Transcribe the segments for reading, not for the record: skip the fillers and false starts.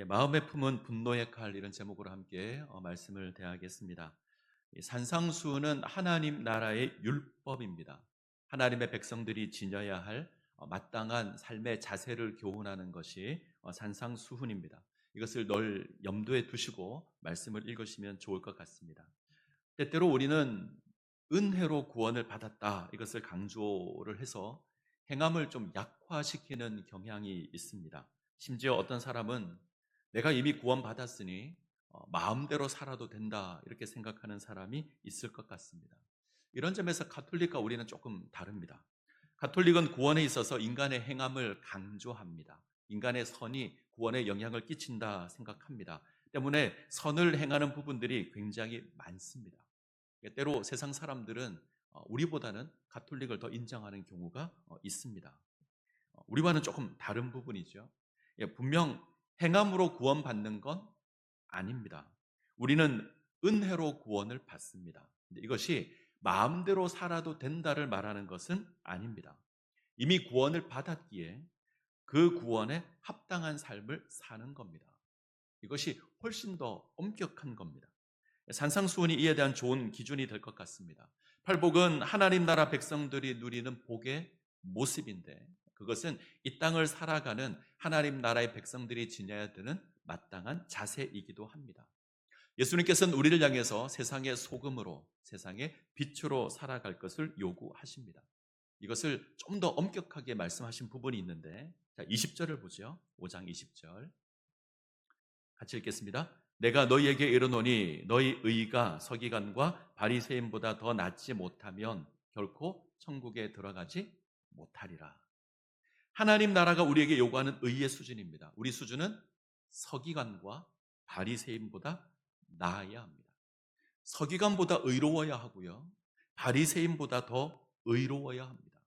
마음에 품은 분노의 칼 이런 제목으로 함께 말씀을 대하겠습니다. 이 산상수훈은 하나님 나라의 율법입니다. 하나님의 백성들이 지녀야 할 마땅한 삶의 자세를 교훈하는 것이 산상수훈입니다. 이것을 늘 염두에 두시고 말씀을 읽으시면 좋을 것 같습니다. 때때로 우리는 은혜로 구원을 받았다 이것을 강조를 해서 행함을 좀 약화시키는 경향이 있습니다. 심지어 어떤 사람은 내가 이미 구원받았으니 마음대로 살아도 된다 이렇게 생각하는 사람이 있을 것 같습니다. 이런 점에서 가톨릭과 우리는 조금 다릅니다. 가톨릭은 구원에 있어서 인간의 행함을 강조합니다. 인간의 선이 구원에 영향을 끼친다 생각합니다. 때문에 선을 행하는 부분들이 굉장히 많습니다. 때로 세상 사람들은 우리보다는 가톨릭을 더 인정하는 경우가 있습니다. 우리와는 조금 다른 부분이죠. 분명 행함으로 구원받는 건 아닙니다. 우리는 은혜로 구원을 받습니다. 근데 이것이 마음대로 살아도 된다를 말하는 것은 아닙니다. 이미 구원을 받았기에 그 구원에 합당한 삶을 사는 겁니다. 이것이 훨씬 더 엄격한 겁니다. 산상수훈이 이에 대한 좋은 기준이 될 것 같습니다. 팔복은 하나님 나라 백성들이 누리는 복의 모습인데 그것은 이 땅을 살아가는 하나님 나라의 백성들이 지녀야 되는 마땅한 자세이기도 합니다. 예수님께서는 우리를 향해서 세상의 소금으로, 세상의 빛으로 살아갈 것을 요구하십니다. 이것을 좀 더 엄격하게 말씀하신 부분이 있는데 20절을 보죠. 5장 20절 같이 읽겠습니다. 내가 너희에게 이르노니 너희 의가 서기관과 바리새인보다 더 낫지 못하면 결코 천국에 들어가지 못하리라. 하나님 나라가 우리에게 요구하는 의의 수준입니다. 우리 수준은 서기관과 바리새인보다 나아야 합니다. 서기관보다 의로워야 하고요. 바리새인보다 더 의로워야 합니다.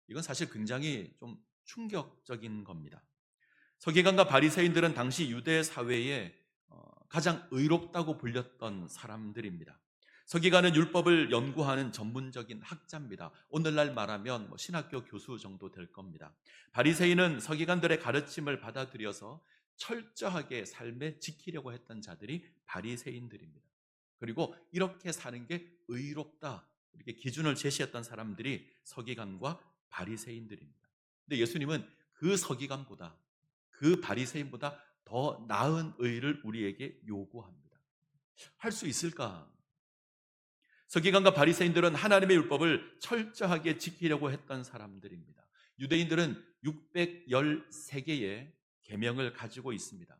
이건 사실 굉장히 좀 충격적인 겁니다. 서기관과 바리새인들은 당시 유대 사회에 가장 의롭다고 불렸던 사람들입니다. 서기관은 율법을 연구하는 전문적인 학자입니다. 오늘날 말하면 신학교 교수 정도 될 겁니다. 바리새인은 서기관들의 가르침을 받아들여서 철저하게 삶에 지키려고 했던 자들이 바리새인들입니다. 그리고 이렇게 사는 게 의롭다 이렇게 기준을 제시했던 사람들이 서기관과 바리새인들입니다. 근데 예수님은 그 서기관보다 그 바리새인보다 더 나은 의를 우리에게 요구합니다. 할 수 있을까? 서기관과 바리새인들은 하나님의 율법을 철저하게 지키려고 했던 사람들입니다. 유대인들은 613개의 계명을 가지고 있습니다.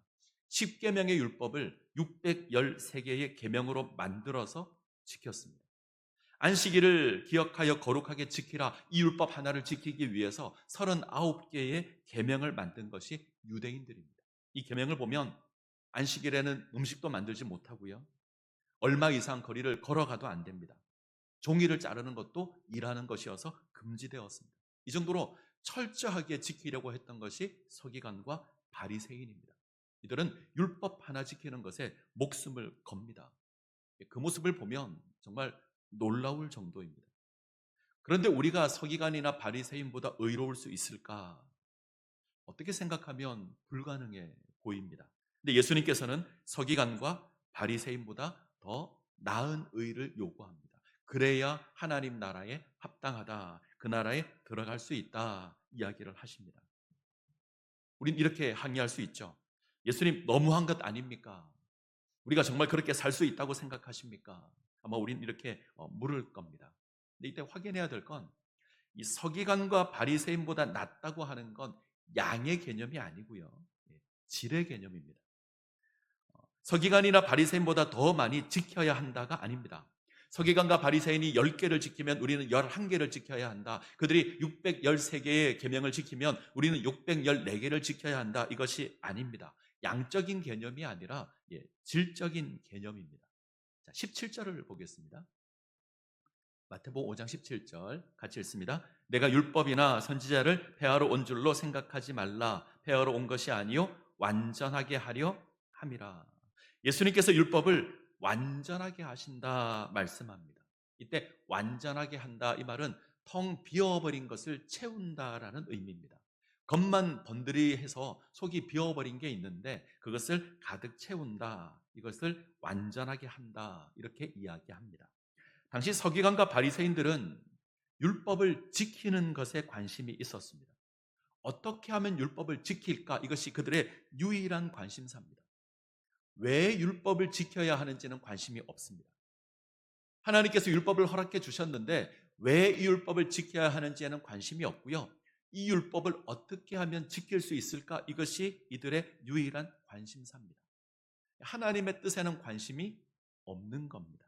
10계명의 율법을 613개의 계명으로 만들어서 지켰습니다. 안식일을 기억하여 거룩하게 지키라 이 율법 하나를 지키기 위해서 39개의 계명을 만든 것이 유대인들입니다. 이 계명을 보면 안식일에는 음식도 만들지 못하고요. 얼마 이상 거리를 걸어가도 안 됩니다. 종이를 자르는 것도 일하는 것이어서 금지되었습니다. 이 정도로 철저하게 지키려고 했던 것이 서기관과 바리새인입니다. 이들은 율법 하나 지키는 것에 목숨을 겁니다. 그 모습을 보면 정말 놀라울 정도입니다. 그런데 우리가 서기관이나 바리새인보다 의로울 수 있을까? 어떻게 생각하면 불가능해 보입니다. 근데 예수님께서는 서기관과 바리새인보다 더 나은 의를 요구합니다. 그래야 하나님 나라에 합당하다. 그 나라에 들어갈 수 있다. 이야기를 하십니다. 우린 이렇게 항의할 수 있죠. 예수님 너무한 것 아닙니까? 우리가 정말 그렇게 살 수 있다고 생각하십니까? 아마 우린 이렇게 물을 겁니다. 근데 이때 확인해야 될 건 이 서기관과 바리새인보다 낫다고 하는 건 양의 개념이 아니고요. 질의 개념입니다. 서기관이나 바리새인보다 더 많이 지켜야 한다가 아닙니다. 서기관과 바리새인이 10개를 지키면 우리는 11개를 지켜야 한다. 그들이 613개의 계명을 지키면 우리는 614개를 지켜야 한다. 이것이 아닙니다. 양적인 개념이 아니라 질적인 개념입니다. 자, 17절을 보겠습니다. 마태복음 5장 17절 같이 읽습니다. 내가 율법이나 선지자를 폐하러 온 줄로 생각하지 말라. 폐하러 온 것이 아니요 완전하게 하려 함이라. 예수님께서 율법을 완전하게 하신다 말씀합니다. 이때 완전하게 한다 이 말은 텅 비어버린 것을 채운다라는 의미입니다. 겉만 번드리해서 속이 비어버린 게 있는데 그것을 가득 채운다. 이것을 완전하게 한다. 이렇게 이야기합니다. 당시 서기관과 바리새인들은 율법을 지키는 것에 관심이 있었습니다. 어떻게 하면 율법을 지킬까? 이것이 그들의 유일한 관심사입니다. 왜 율법을 지켜야 하는지는 관심이 없습니다. 하나님께서 율법을 허락해 주셨는데 왜 이 율법을 지켜야 하는지에는 관심이 없고요. 이 율법을 어떻게 하면 지킬 수 있을까? 이것이 이들의 유일한 관심사입니다. 하나님의 뜻에는 관심이 없는 겁니다.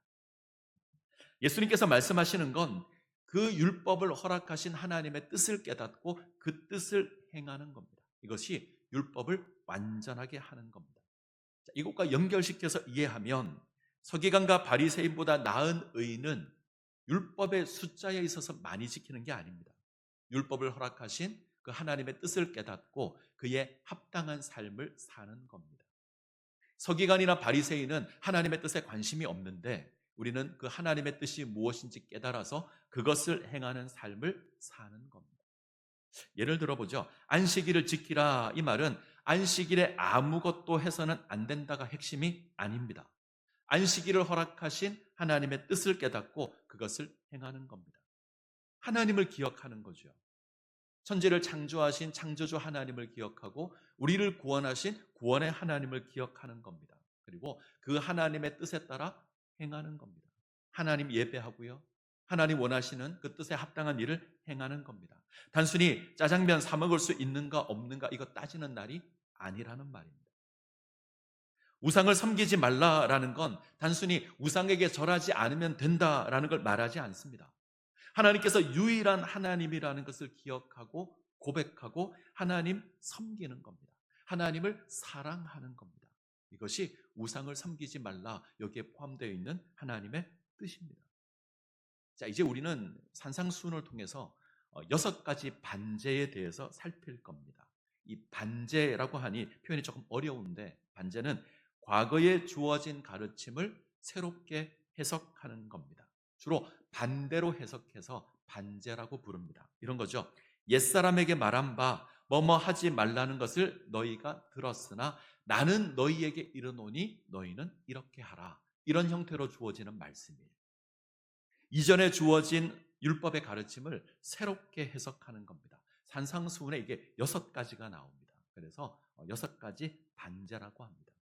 예수님께서 말씀하시는 건 그 율법을 허락하신 하나님의 뜻을 깨닫고 그 뜻을 행하는 겁니다. 이것이 율법을 완전하게 하는 겁니다. 자, 이것과 연결시켜서 이해하면 서기관과 바리새인보다 나은 의인은 율법의 숫자에 있어서 많이 지키는 게 아닙니다. 율법을 허락하신 그 하나님의 뜻을 깨닫고 그에 합당한 삶을 사는 겁니다. 서기관이나 바리새인은 하나님의 뜻에 관심이 없는데 우리는 그 하나님의 뜻이 무엇인지 깨달아서 그것을 행하는 삶을 사는 겁니다. 예를 들어보죠. 안식일을 지키라 이 말은 안식일에 아무것도 해서는 안 된다가 핵심이 아닙니다. 안식일을 허락하신 하나님의 뜻을 깨닫고 그것을 행하는 겁니다. 하나님을 기억하는 거죠. 천지를 창조하신 창조주 하나님을 기억하고 우리를 구원하신 구원의 하나님을 기억하는 겁니다. 그리고 그 하나님의 뜻에 따라 행하는 겁니다. 하나님 예배하고요. 하나님 원하시는 그 뜻에 합당한 일을 행하는 겁니다. 단순히 짜장면 사 먹을 수 있는가 없는가 이거 따지는 날이 아니라는 말입니다. 우상을 섬기지 말라라는 건 단순히 우상에게 절하지 않으면 된다라는 걸 말하지 않습니다. 하나님께서 유일한 하나님이라는 것을 기억하고 고백하고 하나님 섬기는 겁니다. 하나님을 사랑하는 겁니다. 이것이 우상을 섬기지 말라 여기에 포함되어 있는 하나님의 뜻입니다. 자, 이제 우리는 산상수훈을 통해서 6가지 반제에 대해서 살필 겁니다. 이 반제라고 하니 표현이 조금 어려운데 반제는 과거에 주어진 가르침을 새롭게 해석하는 겁니다. 주로 반대로 해석해서 반제라고 부릅니다. 이런 거죠. 옛사람에게 말한 바 뭐뭐 하지 말라는 것을 너희가 들었으나 나는 너희에게 이르노니 너희는 이렇게 하라. 이런 형태로 주어지는 말씀이에요. 이전에 주어진 율법의 가르침을 새롭게 해석하는 겁니다. 산상수훈에 이게 6가지가 나옵니다. 그래서 6가지 반제라고 합니다.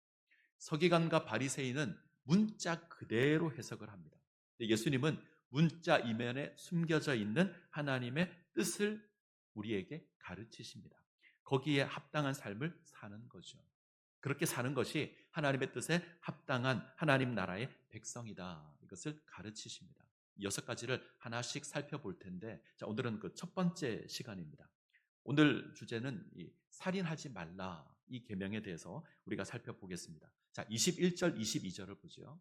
서기관과 바리새인은 문자 그대로 해석을 합니다. 예수님은 문자 이면에 숨겨져 있는 하나님의 뜻을 우리에게 가르치십니다. 거기에 합당한 삶을 사는 거죠. 그렇게 사는 것이 하나님의 뜻에 합당한 하나님 나라의 백성이다. 이것을 가르치십니다. 6가지를 하나씩 살펴볼 텐데 자, 오늘은 그 첫 번째 시간입니다. 오늘 주제는 살인하지 말라 이 계명에 대해서 우리가 살펴보겠습니다. 자, 21절, 22절을 보죠.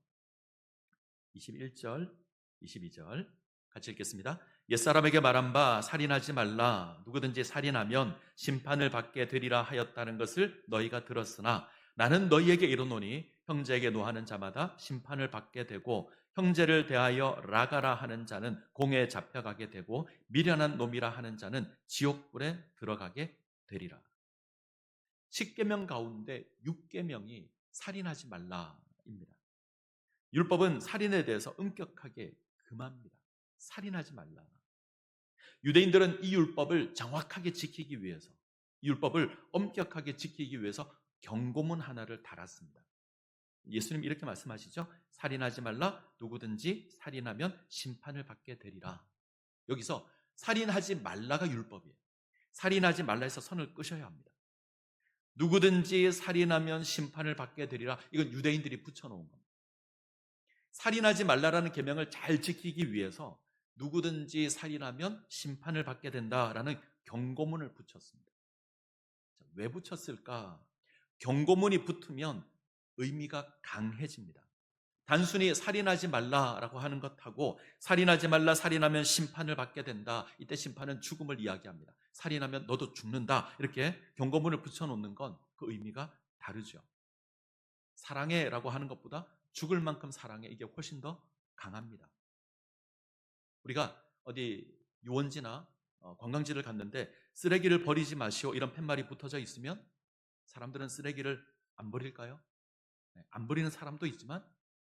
21절, 22절 같이 읽겠습니다. 옛사람에게 말한 바 살인하지 말라. 누구든지 살인하면 심판을 받게 되리라 하였다는 것을 너희가 들었으나 나는 너희에게 이르노니 형제에게 노하는 자마다 심판을 받게 되고 형제를 대하여 라가라 하는 자는 공에 잡혀가게 되고 미련한 놈이라 하는 자는 지옥불에 들어가게 되리라. 10계명 가운데 6계명이 살인하지 말라입니다. 율법은 살인에 대해서 엄격하게 금합니다. 살인하지 말라. 유대인들은 이 율법을 정확하게 지키기 위해서, 이 율법을 엄격하게 지키기 위해서 경고문 하나를 달았습니다. 예수님 이렇게 말씀하시죠. 살인하지 말라. 누구든지 살인하면 심판을 받게 되리라. 여기서 살인하지 말라가 율법이에요. 살인하지 말라 해서 선을 끄셔야 합니다. 누구든지 살인하면 심판을 받게 되리라. 이건 유대인들이 붙여놓은 겁니다. 살인하지 말라라는 계명을 잘 지키기 위해서 누구든지 살인하면 심판을 받게 된다라는 경고문을 붙였습니다. 왜 붙였을까? 경고문이 붙으면 의미가 강해집니다. 단순히 살인하지 말라라고 하는 것하고 살인하지 말라, 살인하면 심판을 받게 된다. 이때 심판은 죽음을 이야기합니다. 살인하면 너도 죽는다. 이렇게 경고문을 붙여놓는 건 그 의미가 다르죠. 사랑해라고 하는 것보다 죽을 만큼 사랑해 이게 훨씬 더 강합니다. 우리가 어디 유원지나 관광지를 갔는데 쓰레기를 버리지 마시오 이런 팻말이 붙어져 있으면 사람들은 쓰레기를 안 버릴까요? 네, 안 버리는 사람도 있지만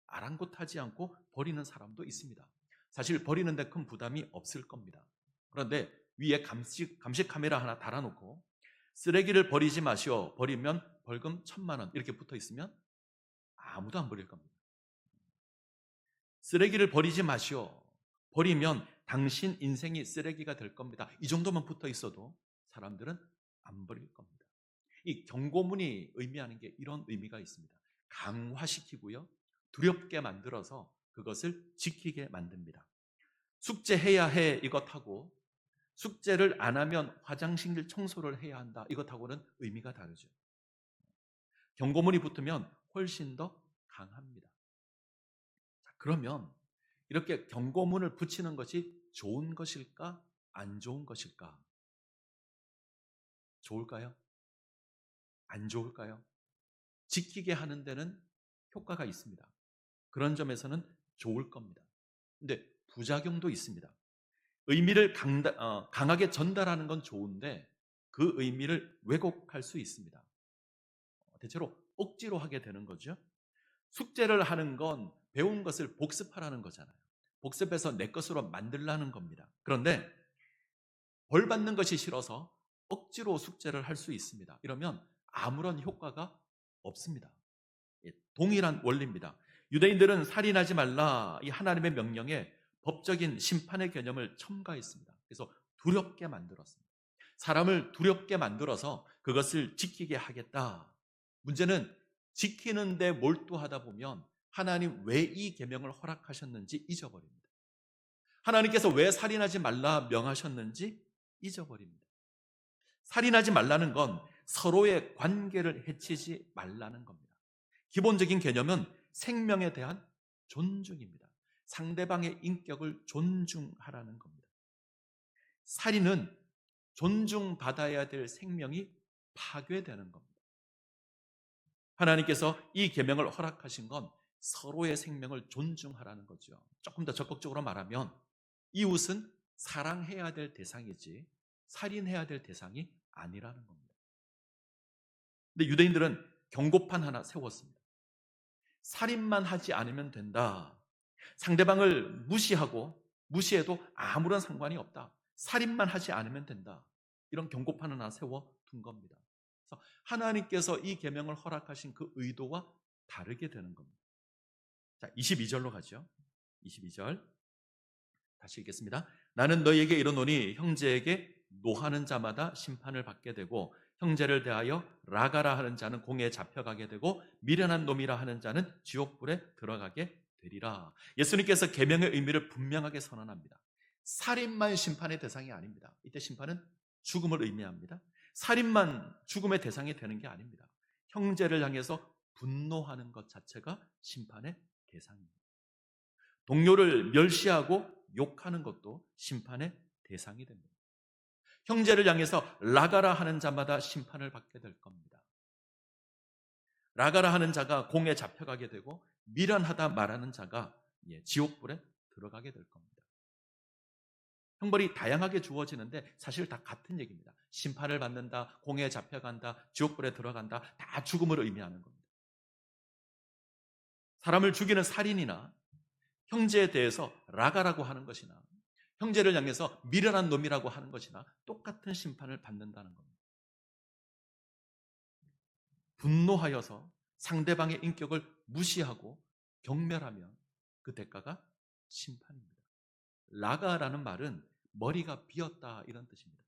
아랑곳하지 않고 버리는 사람도 있습니다. 사실 버리는데 큰 부담이 없을 겁니다. 그런데 위에 감시 카메라 하나 달아놓고 쓰레기를 버리지 마시오, 버리면 벌금 1,000만 원 이렇게 붙어 있으면 아무도 안 버릴 겁니다. 쓰레기를 버리지 마시오, 버리면 당신 인생이 쓰레기가 될 겁니다. 이 정도만 붙어 있어도 사람들은 안 버릴 겁니다. 이 경고문이 의미하는 게 이런 의미가 있습니다. 강화시키고요, 두렵게 만들어서 그것을 지키게 만듭니다. 숙제해야 해 이것하고 숙제를 안 하면 화장실 청소를 해야 한다 이것하고는 의미가 다르죠. 경고문이 붙으면 훨씬 더 강합니다. 자, 그러면 이렇게 경고문을 붙이는 것이 좋은 것일까? 안 좋은 것일까? 좋을까요? 안 좋을까요? 지키게 하는 데는 효과가 있습니다. 그런 점에서는 좋을 겁니다. 근데 부작용도 있습니다. 의미를 강하게 전달하는 건 좋은데 그 의미를 왜곡할 수 있습니다. 대체로 억지로 하게 되는 거죠. 숙제를 하는 건 배운 것을 복습하라는 거잖아요. 복습해서 내 것으로 만들라는 겁니다. 그런데 벌 받는 것이 싫어서 억지로 숙제를 할 수 있습니다. 이러면 아무런 효과가 없습니다. 동일한 원리입니다. 유대인들은 살인하지 말라 이 하나님의 명령에 법적인 심판의 개념을 첨가했습니다. 그래서 두렵게 만들었습니다. 사람을 두렵게 만들어서 그것을 지키게 하겠다. 문제는 지키는 데 몰두하다 보면 하나님 왜 이 계명을 허락하셨는지 잊어버립니다. 하나님께서 왜 살인하지 말라 명하셨는지 잊어버립니다. 살인하지 말라는 건 서로의 관계를 해치지 말라는 겁니다. 기본적인 개념은 생명에 대한 존중입니다. 상대방의 인격을 존중하라는 겁니다. 살인은 존중받아야 될 생명이 파괴되는 겁니다. 하나님께서 이 계명을 허락하신 건 서로의 생명을 존중하라는 거죠. 조금 더 적극적으로 말하면 이웃은 사랑해야 될 대상이지 살인해야 될 대상이 아니라는 겁니다. 근데 유대인들은 경고판 하나 세웠습니다. 살인만 하지 않으면 된다. 상대방을 무시해도 아무런 상관이 없다. 살인만 하지 않으면 된다. 이런 경고판을 하나 세워둔 겁니다. 그래서 하나님께서 이 계명을 허락하신 그 의도와 다르게 되는 겁니다. 자, 22절로 가죠. 22절 다시 읽겠습니다. 나는 너희에게 이르노니 형제에게 노하는 자마다 심판을 받게 되고 형제를 대하여 라가라 하는 자는 공에 잡혀가게 되고 미련한 놈이라 하는 자는 지옥불에 들어가게 되리라. 예수님께서 계명의 의미를 분명하게 선언합니다. 살인만 심판의 대상이 아닙니다. 이때 심판은 죽음을 의미합니다. 살인만 죽음의 대상이 되는 게 아닙니다. 형제를 향해서 분노하는 것 자체가 심판의 대상입니다. 동료를 멸시하고 욕하는 것도 심판의 대상이 됩니다. 형제를 향해서 라가라 하는 자마다 심판을 받게 될 겁니다. 라가라 하는 자가 공에 잡혀가게 되고 미련하다 말하는 자가 지옥불에 들어가게 될 겁니다. 형벌이 다양하게 주어지는데 사실 다 같은 얘기입니다. 심판을 받는다, 공에 잡혀간다, 지옥불에 들어간다, 다 죽음을 의미하는 겁니다. 사람을 죽이는 살인이나 형제에 대해서 라가라고 하는 것이나 형제를 향해서 미련한 놈이라고 하는 것이나 똑같은 심판을 받는다는 겁니다. 분노하여서 상대방의 인격을 무시하고 경멸하면 그 대가가 심판입니다. 라가라는 말은 머리가 비었다 이런 뜻입니다.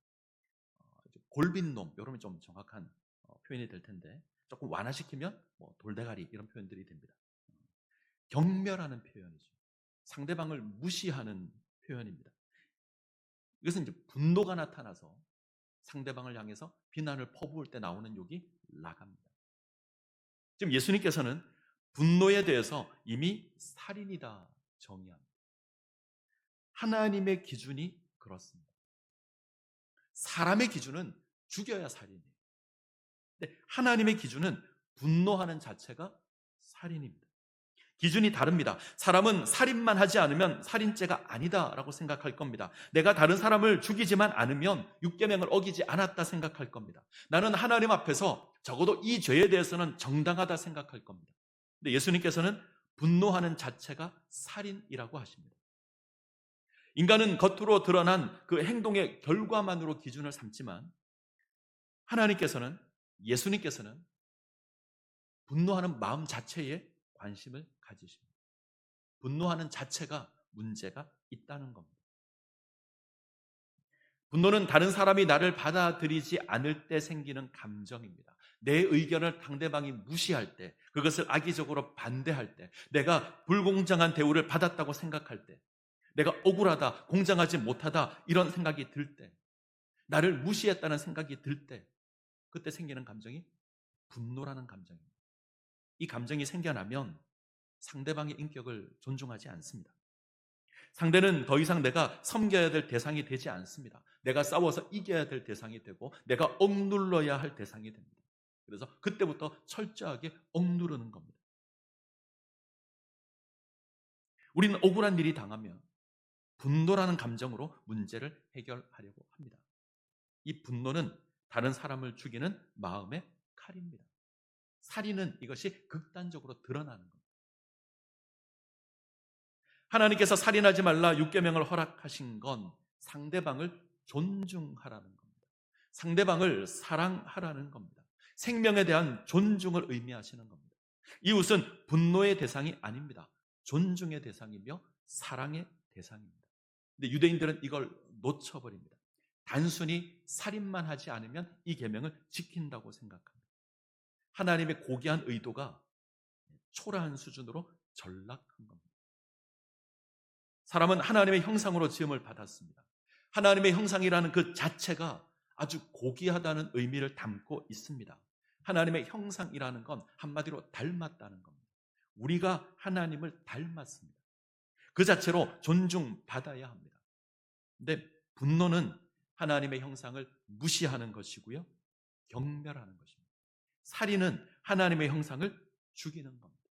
골빈 놈, 이러면 좀 정확한 표현이 될 텐데 조금 완화시키면 돌대가리 이런 표현들이 됩니다. 경멸하는 표현이죠. 상대방을 무시하는 표현입니다. 이것은 이제 분노가 나타나서 상대방을 향해서 비난을 퍼부을 때 나오는 욕이 라가입니다. 지금 예수님께서는 분노에 대해서 이미 살인이다 정의합니다. 하나님의 기준이 그렇습니다. 사람의 기준은 죽여야 살인이에요. 근데 하나님의 기준은 분노하는 자체가 살인입니다. 기준이 다릅니다. 사람은 살인만 하지 않으면 살인죄가 아니다라고 생각할 겁니다. 내가 다른 사람을 죽이지만 않으면 육계명을 어기지 않았다 생각할 겁니다. 나는 하나님 앞에서 적어도 이 죄에 대해서는 정당하다 생각할 겁니다. 근데 예수님께서는 분노하는 자체가 살인이라고 하십니다. 인간은 겉으로 드러난 그 행동의 결과만으로 기준을 삼지만 하나님께서는, 예수님께서는 분노하는 마음 자체에 관심을 가지십니다. 분노하는 자체가 문제가 있다는 겁니다. 분노는 다른 사람이 나를 받아들이지 않을 때 생기는 감정입니다. 내 의견을 상대방이 무시할 때, 그것을 악의적으로 반대할 때, 내가 불공정한 대우를 받았다고 생각할 때, 내가 억울하다, 공정하지 못하다 이런 생각이 들 때, 나를 무시했다는 생각이 들 때, 그때 생기는 감정이 분노라는 감정입니다. 이 감정이 생겨나면 상대방의 인격을 존중하지 않습니다. 상대는 더 이상 내가 섬겨야 될 대상이 되지 않습니다. 내가 싸워서 이겨야 될 대상이 되고 내가 억눌러야 할 대상이 됩니다. 그래서 그때부터 철저하게 억누르는 겁니다. 우리는 억울한 일이 당하면 분노라는 감정으로 문제를 해결하려고 합니다. 이 분노는 다른 사람을 죽이는 마음의 칼입니다. 살인은 이것이 극단적으로 드러나는 겁니다. 하나님께서 살인하지 말라 육계명을 허락하신 건 상대방을 존중하라는 겁니다. 상대방을 사랑하라는 겁니다. 생명에 대한 존중을 의미하시는 겁니다. 이웃은 분노의 대상이 아닙니다. 존중의 대상이며 사랑의 대상입니다. 근데 유대인들은 이걸 놓쳐버립니다. 단순히 살인만 하지 않으면 이 계명을 지킨다고 생각합니다. 하나님의 고귀한 의도가 초라한 수준으로 전락한 겁니다. 사람은 하나님의 형상으로 지음을 받았습니다. 하나님의 형상이라는 그 자체가 아주 고귀하다는 의미를 담고 있습니다. 하나님의 형상이라는 건 한마디로 닮았다는 겁니다. 우리가 하나님을 닮았습니다. 그 자체로 존중받아야 합니다. 근데 분노는 하나님의 형상을 무시하는 것이고요, 경멸하는 것입니다. 살인은 하나님의 형상을 죽이는 겁니다.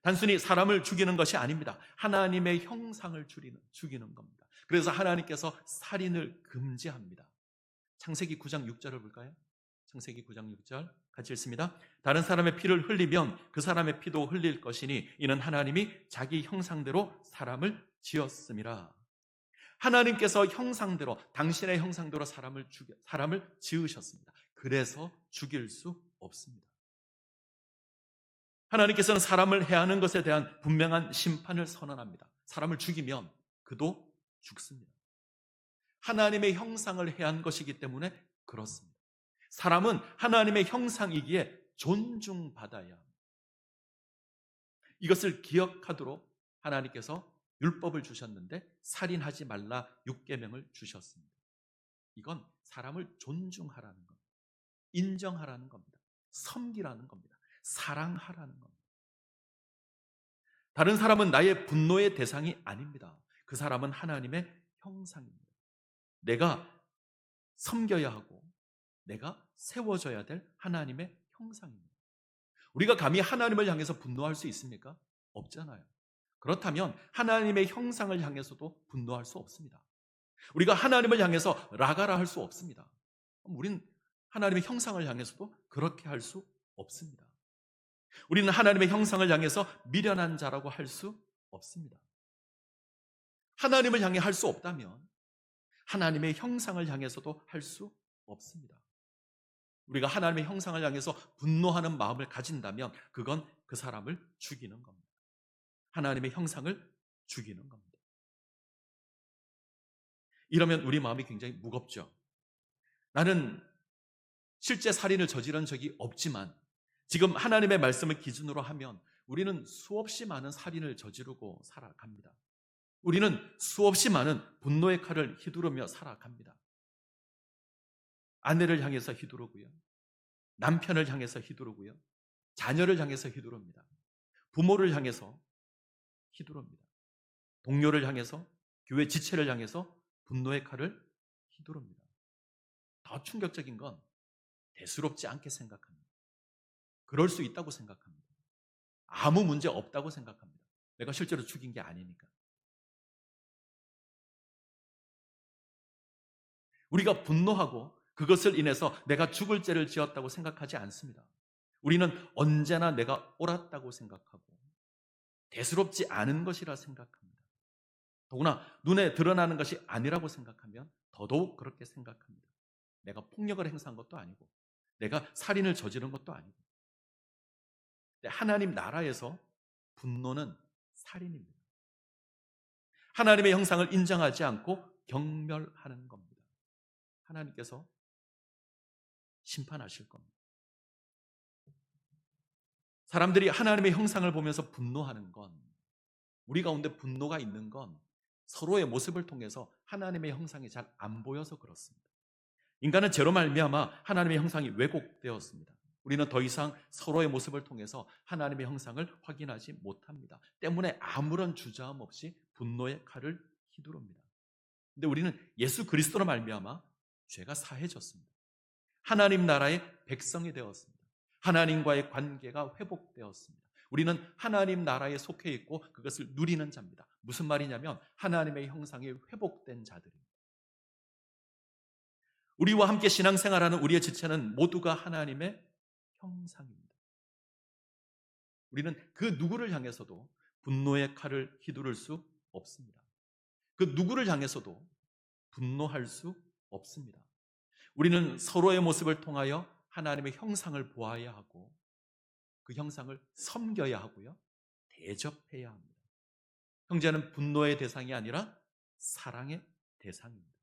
단순히 사람을 죽이는 것이 아닙니다. 하나님의 형상을 죽이는 겁니다. 그래서 하나님께서 살인을 금지합니다. 창세기 9장 6절을 볼까요? 창세기 9장 6절 같이 읽습니다. 다른 사람의 피를 흘리면 그 사람의 피도 흘릴 것이니 이는 하나님이 자기 형상대로 사람을 지었음이라. 하나님께서 형상대로, 당신의 형상대로 사람을 지으셨습니다. 그래서 죽일 수 없습니다. 하나님께서는 사람을 해하는 것에 대한 분명한 심판을 선언합니다. 사람을 죽이면 그도 죽습니다. 하나님의 형상을 해한 것이기 때문에 그렇습니다. 사람은 하나님의 형상이기에 존중받아야 합니다. 이것을 기억하도록 하나님께서 율법을 주셨는데 살인하지 말라 육계명을 주셨습니다. 이건 사람을 존중하라는 겁니다. 인정하라는 겁니다. 섬기라는 겁니다. 사랑하라는 겁니다. 다른 사람은 나의 분노의 대상이 아닙니다. 그 사람은 하나님의 형상입니다. 내가 섬겨야 하고 내가 세워져야 될 하나님의 형상입니다. 우리가 감히 하나님을 향해서 분노할 수 있습니까? 없잖아요. 그렇다면 하나님의 형상을 향해서도 분노할 수 없습니다. 우리가 하나님을 향해서 라가라 할 수 없습니다. 우리는 하나님의 형상을 향해서도 그렇게 할 수 없습니다. 우리는 하나님의 형상을 향해서 미련한 자라고 할 수 없습니다. 하나님을 향해 할 수 없다면 하나님의 형상을 향해서도 할 수 없습니다. 우리가 하나님의 형상을 향해서 분노하는 마음을 가진다면 그건 그 사람을 죽이는 겁니다. 하나님의 형상을 죽이는 겁니다. 이러면 우리 마음이 굉장히 무겁죠. 나는 실제 살인을 저지른 적이 없지만 지금 하나님의 말씀을 기준으로 하면 우리는 수없이 많은 살인을 저지르고 살아갑니다. 우리는 수없이 많은 분노의 칼을 휘두르며 살아갑니다. 아내를 향해서 휘두르고요, 남편을 향해서 휘두르고요, 자녀를 향해서 휘두릅니다. 부모를 향해서 휘두릅니다. 동료를 향해서, 교회 지체를 향해서 분노의 칼을 휘두릅니다. 더 충격적인 건 대수롭지 않게 생각합니다. 그럴 수 있다고 생각합니다. 아무 문제 없다고 생각합니다. 내가 실제로 죽인 게 아니니까. 우리가 분노하고 그것을 인해서 내가 죽을 죄를 지었다고 생각하지 않습니다. 우리는 언제나 내가 옳았다고 생각하고 대수롭지 않은 것이라 생각합니다. 더구나 눈에 드러나는 것이 아니라고 생각하면 더더욱 그렇게 생각합니다. 내가 폭력을 행사한 것도 아니고 내가 살인을 저지른 것도 아니고. 근데 하나님 나라에서 분노는 살인입니다. 하나님의 형상을 인정하지 않고 경멸하는 겁니다. 하나님께서 심판하실 겁니다. 사람들이 하나님의 형상을 보면서 분노하는 건, 우리 가운데 분노가 있는 건 서로의 모습을 통해서 하나님의 형상이 잘 안 보여서 그렇습니다. 인간은 죄로 말미암아 하나님의 형상이 왜곡되었습니다. 우리는 더 이상 서로의 모습을 통해서 하나님의 형상을 확인하지 못합니다. 때문에 아무런 주저함 없이 분노의 칼을 휘두릅니다. 근데 우리는 예수 그리스도로 말미암아 죄가 사해졌습니다. 하나님 나라의 백성이 되었습니다. 하나님과의 관계가 회복되었습니다. 우리는 하나님 나라에 속해 있고 그것을 누리는 자입니다. 무슨 말이냐면 하나님의 형상이 회복된 자들입니다. 우리와 함께 신앙생활하는 우리의 지체는 모두가 하나님의 형상입니다. 우리는 그 누구를 향해서도 분노의 칼을 휘두를 수 없습니다. 그 누구를 향해서도 분노할 수 없습니다. 우리는 서로의 모습을 통하여 하나님의 형상을 보아야 하고 그 형상을 섬겨야 하고요, 대접해야 합니다. 형제는 분노의 대상이 아니라 사랑의 대상입니다.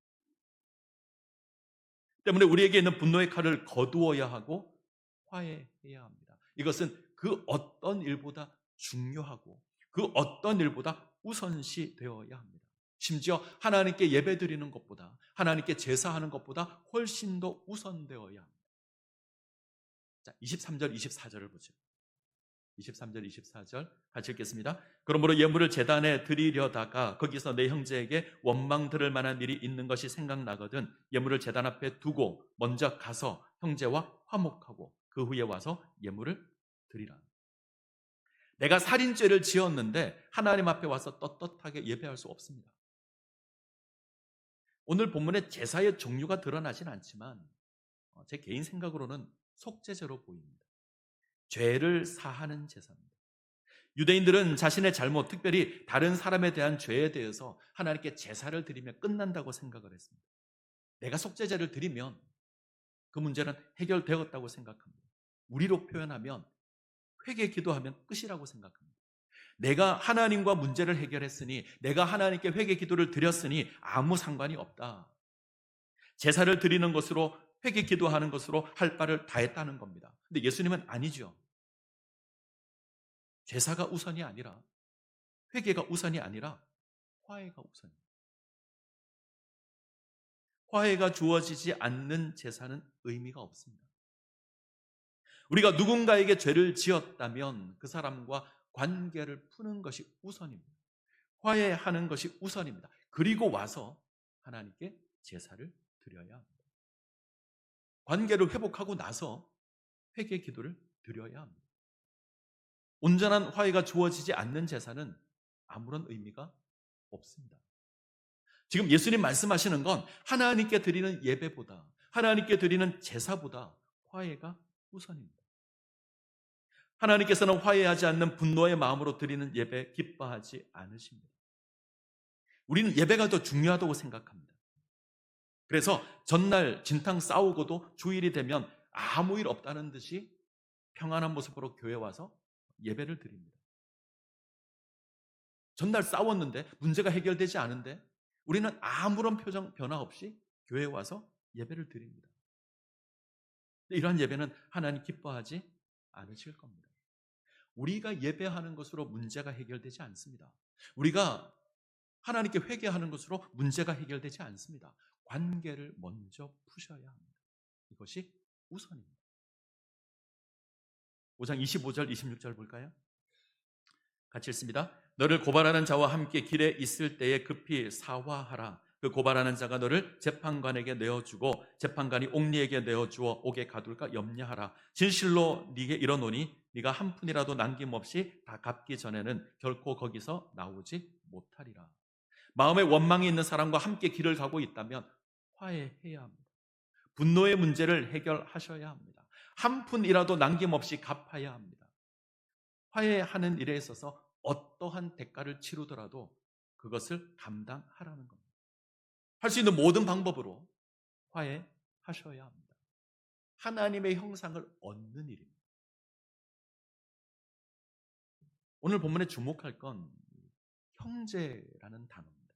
때문에 우리에게 있는 분노의 칼을 거두어야 하고 화해해야 합니다. 이것은 그 어떤 일보다 중요하고 그 어떤 일보다 우선시 되어야 합니다. 심지어 하나님께 예배드리는 것보다, 하나님께 제사하는 것보다 훨씬 더 우선되어야 합니다. 자, 23절, 24절을 보죠. 23절, 24절 같이 읽겠습니다. 그러므로 예물을 제단에 드리려다가 거기서 내 형제에게 원망 들을 만한 일이 있는 것이 생각나거든 예물을 제단 앞에 두고 먼저 가서 형제와 화목하고 그 후에 와서 예물을 드리라. 내가 살인죄를 지었는데 하나님 앞에 와서 떳떳하게 예배할 수 없습니다. 오늘 본문에 제사의 종류가 드러나진 않지만 제 개인 생각으로는 속죄제로 보입니다. 죄를 사하는 제사입니다. 유대인들은 자신의 잘못, 특별히 다른 사람에 대한 죄에 대해서 하나님께 제사를 드리면 끝난다고 생각을 했습니다. 내가 속죄제를 드리면 그 문제는 해결되었다고 생각합니다. 우리로 표현하면 회개 기도하면 끝이라고 생각합니다. 내가 하나님과 문제를 해결했으니, 내가 하나님께 회개 기도를 드렸으니 아무 상관이 없다. 제사를 드리는 것으로, 회개 기도하는 것으로 할 바를 다 했다는 겁니다. 근데 예수님은 아니죠. 제사가 우선이 아니라, 회개가 우선이 아니라 화해가 우선입니다. 화해가 주어지지 않는 제사는 의미가 없습니다. 우리가 누군가에게 죄를 지었다면 그 사람과 관계를 푸는 것이 우선입니다. 화해하는 것이 우선입니다. 그리고 와서 하나님께 제사를 드려야 합니다. 관계를 회복하고 나서 회개 기도를 드려야 합니다. 온전한 화해가 주어지지 않는 제사는 아무런 의미가 없습니다. 지금 예수님 말씀하시는 건 하나님께 드리는 예배보다, 하나님께 드리는 제사보다 화해가 우선입니다. 하나님께서는 화해하지 않는 분노의 마음으로 드리는 예배 기뻐하지 않으십니다. 우리는 예배가 더 중요하다고 생각합니다. 그래서 전날 진탕 싸우고도 주일이 되면 아무 일 없다는 듯이 평안한 모습으로 교회 와서 예배를 드립니다. 전날 싸웠는데 문제가 해결되지 않은데 우리는 아무런 표정 변화 없이 교회에 와서 예배를 드립니다. 이러한 예배는 하나님 기뻐하지 않으실 겁니다. 우리가 예배하는 것으로 문제가 해결되지 않습니다. 우리가 하나님께 회개하는 것으로 문제가 해결되지 않습니다. 관계를 먼저 푸셔야 합니다. 이것이 우선입니다. 5장 25절, 26절 볼까요? 같이 읽습니다. 너를 고발하는 자와 함께 길에 있을 때에 급히 사화하라. 그 고발하는 자가 너를 재판관에게 내어주고 재판관이 옥리에게 내어주어 옥에 가둘까 염려하라. 진실로 네게 이르노니 네가 한 푼이라도 남김없이 다 갚기 전에는 결코 거기서 나오지 못하리라. 마음에 원망이 있는 사람과 함께 길을 가고 있다면 화해해야 합니다. 분노의 문제를 해결하셔야 합니다. 한 푼이라도 남김없이 갚아야 합니다. 화해하는 일에 있어서 어떠한 대가를 치르더라도 그것을 감당하라는 겁니다. 할 수 있는 모든 방법으로 화해하셔야 합니다. 하나님의 형상을 얻는 일입니다. 오늘 본문에 주목할 건 형제라는 단어입니다.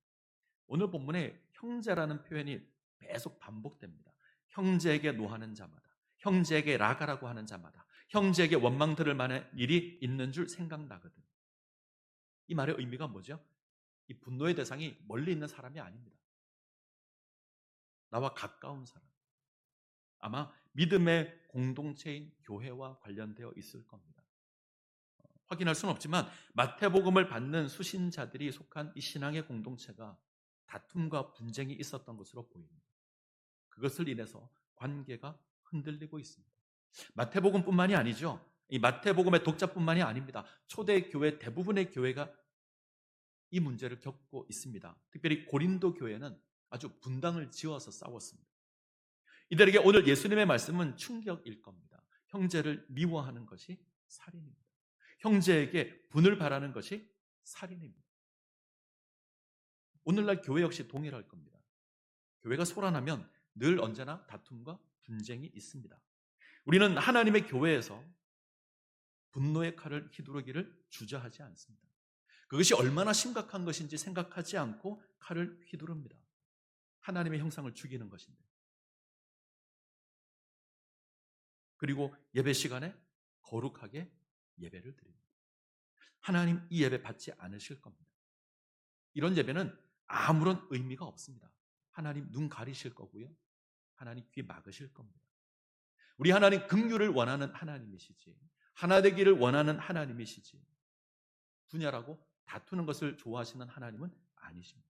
오늘 본문에 형제라는 표현이 계속 반복됩니다. 형제에게 노하는 자마다, 형제에게 라가라고 하는 자마다, 형제에게 원망 들을 만한 일이 있는 줄 생각나거든. 이 말의 의미가 뭐죠? 이 분노의 대상이 멀리 있는 사람이 아닙니다. 나와 가까운 사람. 아마 믿음의 공동체인 교회와 관련되어 있을 겁니다. 확인할 수는 없지만 마태복음을 받는 수신자들이 속한 이 신앙의 공동체가 다툼과 분쟁이 있었던 것으로 보입니다. 그것을 인해서 관계가 흔들리고 있습니다. 마태복음뿐만이 아니죠. 이 마태복음의 독자뿐만이 아닙니다. 초대교회 대부분의 교회가 이 문제를 겪고 있습니다. 특별히 고린도 교회는 아주 분당을 지어서 싸웠습니다. 이들에게 오늘 예수님의 말씀은 충격일 겁니다. 형제를 미워하는 것이 살인입니다. 형제에게 분을 바라는 것이 살인입니다. 오늘날 교회 역시 동일할 겁니다. 교회가 소란하면 늘 언제나 다툼과 분쟁이 있습니다. 우리는 하나님의 교회에서 분노의 칼을 휘두르기를 주저하지 않습니다. 그것이 얼마나 심각한 것인지 생각하지 않고 칼을 휘두릅니다. 하나님의 형상을 죽이는 것인데. 그리고 예배 시간에 거룩하게 예배를 드립니다. 하나님 이 예배 받지 않으실 겁니다. 이런 예배는 아무런 의미가 없습니다. 하나님 눈 가리실 거고요. 하나님 귀 막으실 겁니다. 우리 하나님 긍휼을 원하는 하나님이시지, 하나 되기를 원하는 하나님이시지, 분야라고 다투는 것을 좋아하시는 하나님은 아니십니다.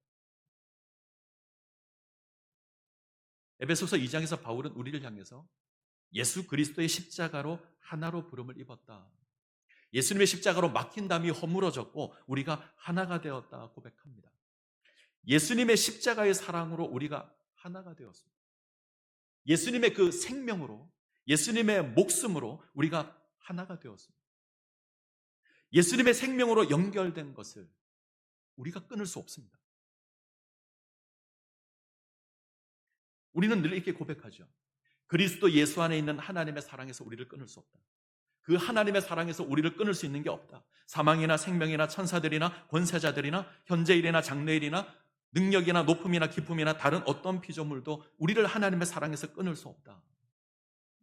에베소서 2장에서 바울은 우리를 향해서 예수 그리스도의 십자가로 하나로 부름을 입었다. 예수님의 십자가로 막힌 담이 허물어졌고 우리가 하나가 되었다 고백합니다. 예수님의 십자가의 사랑으로 우리가 하나가 되었습니다. 예수님의 그 생명으로, 예수님의 목숨으로 우리가 하나가 되었습니다. 예수님의 생명으로 연결된 것을 우리가 끊을 수 없습니다. 우리는 늘 이렇게 고백하죠. 그리스도 예수 안에 있는 하나님의 사랑에서 우리를 끊을 수 없다. 그 하나님의 사랑에서 우리를 끊을 수 있는 게 없다. 사망이나 생명이나 천사들이나 권세자들이나 현재일이나 장래일이나 능력이나 높음이나 기쁨이나 다른 어떤 피조물도 우리를 하나님의 사랑에서 끊을 수 없다.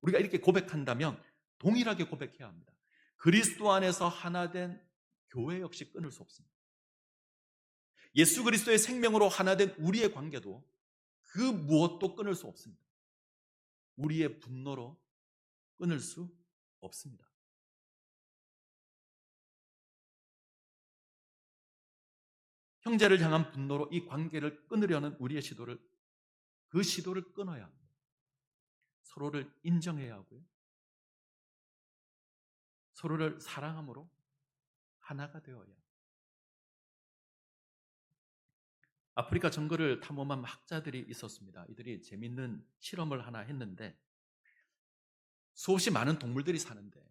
우리가 이렇게 고백한다면 동일하게 고백해야 합니다. 그리스도 안에서 하나 된 교회 역시 끊을 수 없습니다. 예수 그리스도의 생명으로 하나 된 우리의 관계도 그 무엇도 끊을 수 없습니다. 우리의 분노로 끊을 수 없습니다. 형제를 향한 분노로 이 관계를 끊으려는 우리의 시도를, 그 시도를 끊어야 합니다. 서로를 인정해야 하고요. 서로를 사랑함으로 하나가 되어야 합니다. 아프리카 정글을 탐험한 학자들이 있었습니다. 이들이 재밌는 실험을 하나 했는데 수없이 많은 동물들이 사는데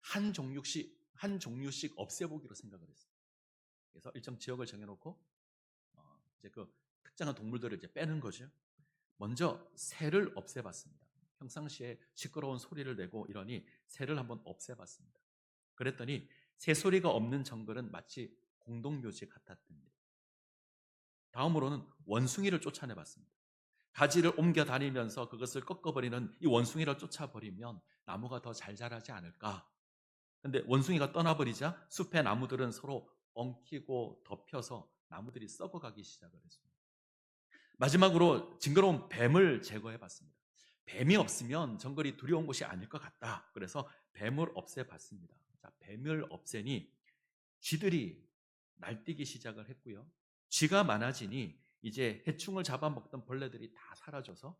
한 종류씩 없애보기로 생각을 했어요. 그래서 일정 지역을 정해놓고 이제 그 특정한 동물들을 이제 빼는 거죠. 먼저 새를 없애봤습니다. 평상시에 시끄러운 소리를 내고 이러니 새를 한번 없애봤습니다. 그랬더니 새소리가 없는 정글은 마치 공동묘지 같았답니다. 다음으로는 원숭이를 쫓아내봤습니다. 가지를 옮겨 다니면서 그것을 꺾어버리는 이 원숭이를 쫓아버리면 나무가 더 잘 자라지 않을까. 근데 원숭이가 떠나버리자 숲의 나무들은 서로 엉키고 덮여서 나무들이 썩어가기 시작을 했습니다. 마지막으로 징그러운 뱀을 제거해봤습니다. 뱀이 없으면 정글이 두려운 곳이 아닐 것 같다. 그래서 뱀을 없애봤습니다. 자, 뱀을 없애니 쥐들이 날뛰기 시작을 했고요. 쥐가 많아지니 이제 해충을 잡아먹던 벌레들이 다 사라져서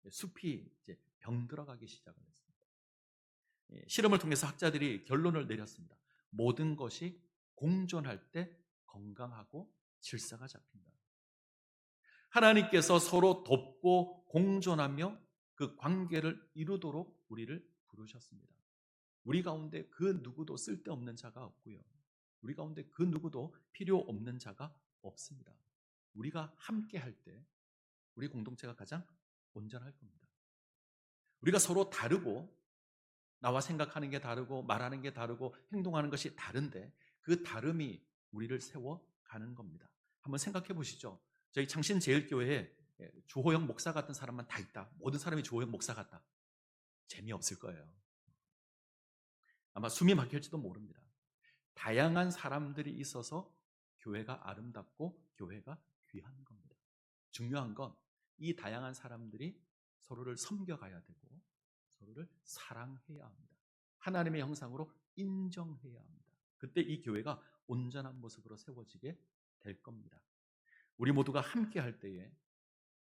숲이 이제 병들어가기 시작을 했습니다. 실험을 통해서 학자들이 결론을 내렸습니다. 모든 것이 공존할 때 건강하고 질서가 잡힌다. 하나님께서 서로 돕고 공존하며 그 관계를 이루도록 우리를 부르셨습니다. 우리 가운데 그 누구도 쓸데없는 자가 없고요. 우리 가운데 그 누구도 필요 없는 자가 없습니다. 우리가 함께 할 때 우리 공동체가 가장 온전할 겁니다. 우리가 서로 다르고 나와 생각하는 게 다르고 말하는 게 다르고 행동하는 것이 다른데 그 다름이 우리를 세워가는 겁니다. 한번 생각해 보시죠. 저희 창신제일교회에 주호영 목사 같은 사람만 다 있다. 모든 사람이 주호영 목사 같다. 재미없을 거예요. 아마 숨이 막힐지도 모릅니다. 다양한 사람들이 있어서 교회가 아름답고 교회가 귀한 겁니다. 중요한 건 이 다양한 사람들이 서로를 섬겨가야 되고 서로를 사랑해야 합니다. 하나님의 형상으로 인정해야 합니다. 그때 이 교회가 온전한 모습으로 세워지게 될 겁니다. 우리 모두가 함께 할 때에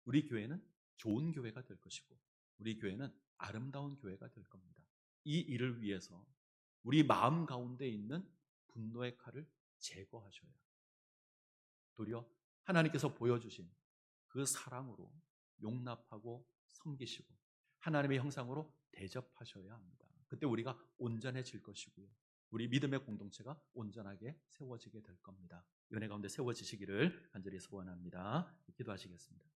우리 교회는 좋은 교회가 될 것이고 우리 교회는 아름다운 교회가 될 겁니다. 이 일을 위해서 우리 마음 가운데 있는 분노의 칼을 제거하셔야 합니다. 도리어 하나님께서 보여주신 그 사랑으로 용납하고 섬기시고 하나님의 형상으로 대접하셔야 합니다. 그때 우리가 온전해질 것이고요. 우리 믿음의 공동체가 온전하게 세워지게 될 겁니다. 은혜 가운데 세워지시기를 간절히 소원합니다. 기도하시겠습니다.